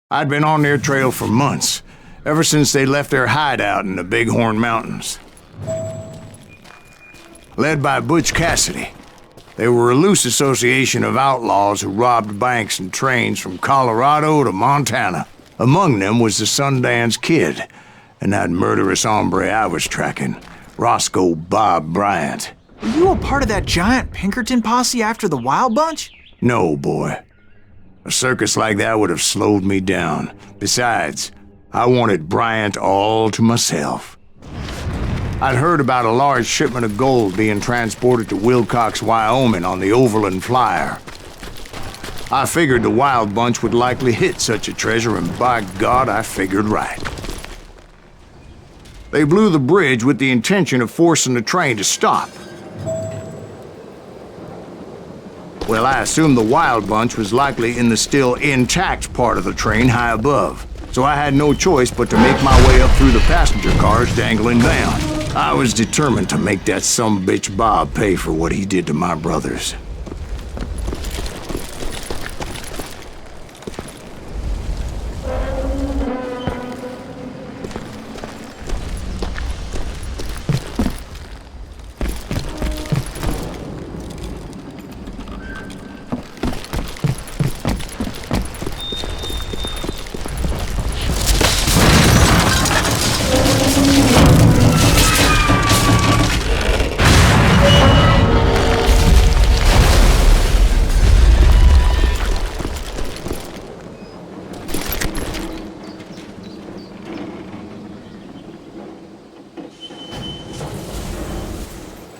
I'd been on their trail for months, ever since they left their hideout in the Bighorn Mountains. Led by Butch Cassidy, they were a loose association of outlaws who robbed banks and trains from Colorado to Montana. Among them was the Sundance Kid, and that murderous hombre I was tracking, Roscoe Bob Bryant. Were you a part of that giant Pinkerton posse after the Wild Bunch? No, boy. A circus like that would have slowed me down. Besides, I wanted Bryant all to myself. I'd heard about a large shipment of gold being transported to Wilcox, Wyoming on the Overland Flyer. I figured the Wild Bunch would likely hit such a treasure, and by God, I figured right. They blew the bridge with the intention of forcing the train to stop. Well, I assumed the Wild Bunch was likely in the still intact part of the train high above, so I had no choice but to make my way up through the passenger cars dangling down. I was determined to make that sumbitch Bob pay for what he did to my brothers.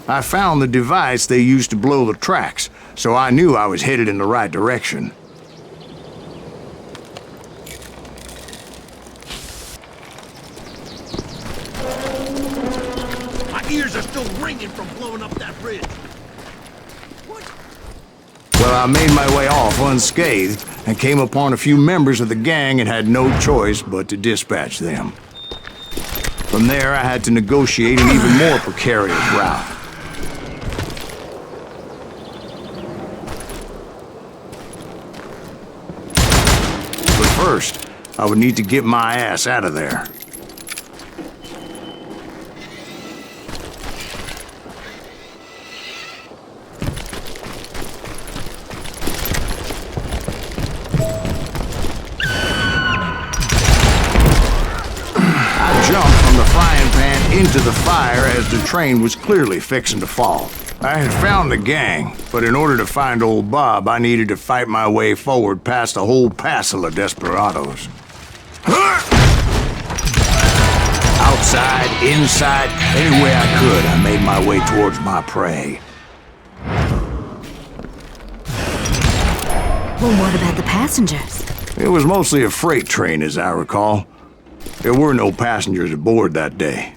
I found the device they used to blow the tracks, so I knew I was headed in the right direction. My ears are still ringing from blowing up that bridge. Well, I made my way off unscathed and came upon a few members of the gang and had no choice but to dispatch them. From there, I had to negotiate an even more precarious route. First, I would need to get my ass out of there. I jumped from the frying pan into the fire as the train was clearly fixing to fall. I had found the gang, but in order to find old Bob, I needed to fight my way forward past a whole passel of desperados. Outside, inside, any way I could, I made my way towards my prey. Well, what about the passengers? It was mostly a freight train, as I recall. There were no passengers aboard that day.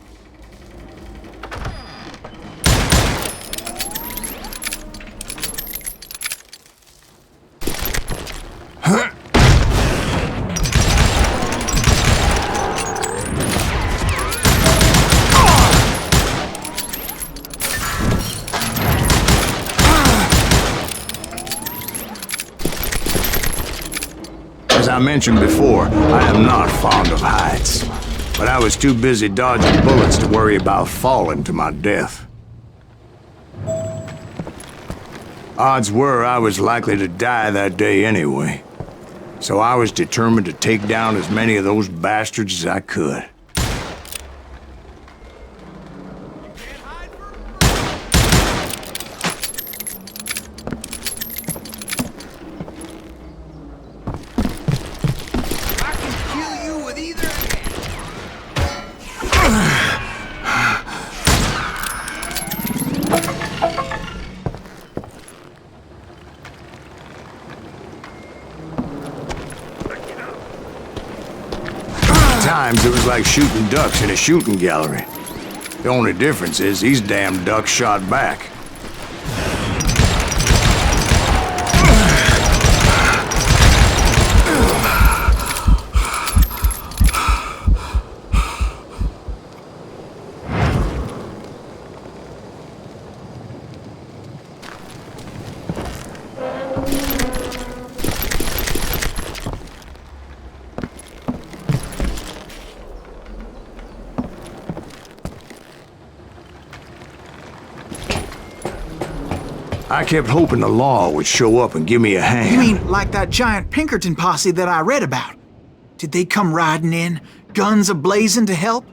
As I mentioned before, I am not fond of heights, but I was too busy dodging bullets to worry about falling to my death. Odds were I was likely to die that day anyway, so I was determined to take down as many of those bastards as I could. Times it was like shooting ducks in a shooting gallery. The only difference is these damn ducks shot back. I kept hoping the law would show up and give me a hand. You mean like that giant Pinkerton posse that I read about? Did they come riding in, guns a-blazing to help?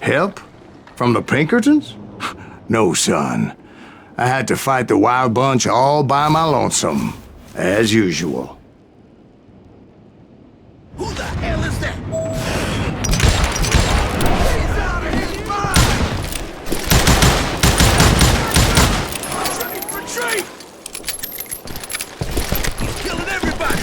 Help? From the Pinkertons? No, son. I had to fight the Wild Bunch all by my lonesome, as usual. Who the hell is that? Retreat! He's killing everybody!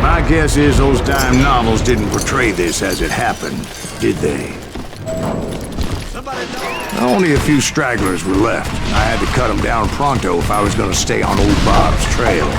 My guess is those dime novels didn't portray this as it happened, did they? Somebody know? Only a few stragglers were left. I had to cut them down pronto if I was gonna stay on old Bob's trail.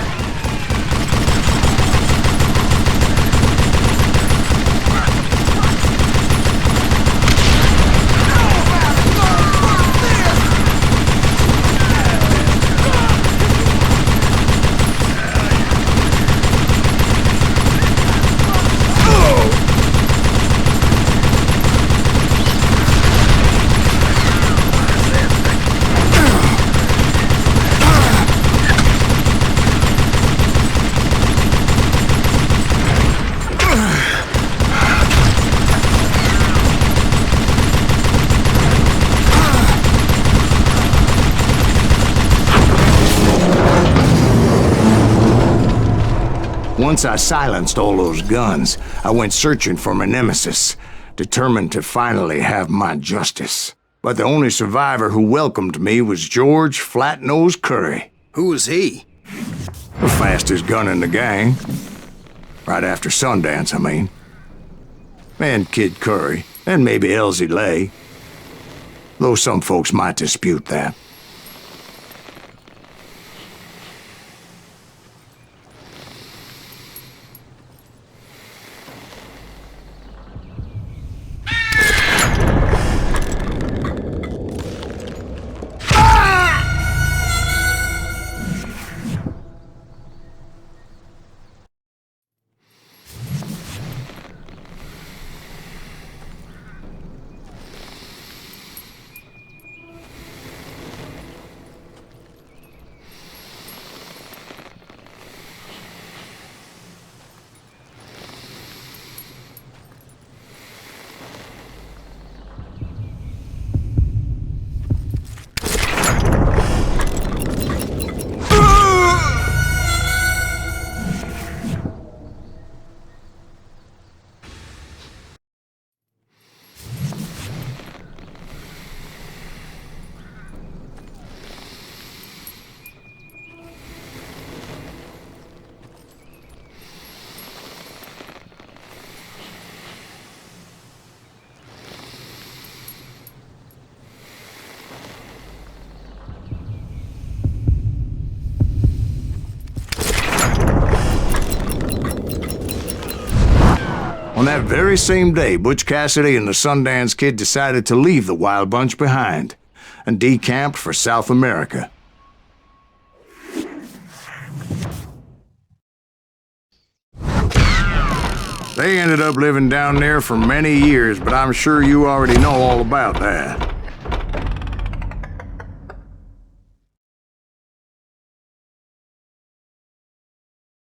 Once I silenced all those guns, I went searching for my nemesis, determined to finally have my justice. But the only survivor who welcomed me was George Flat-Nosed Curry. Who was he? The fastest gun in the gang. Right after Sundance, I mean. And Kid Curry, and maybe Elsie Lay. Though some folks might dispute that. On that very same day, Butch Cassidy and the Sundance Kid decided to leave the Wild Bunch behind. and decamped for South America. They ended up living down there for many years, but I'm sure you already know all about that.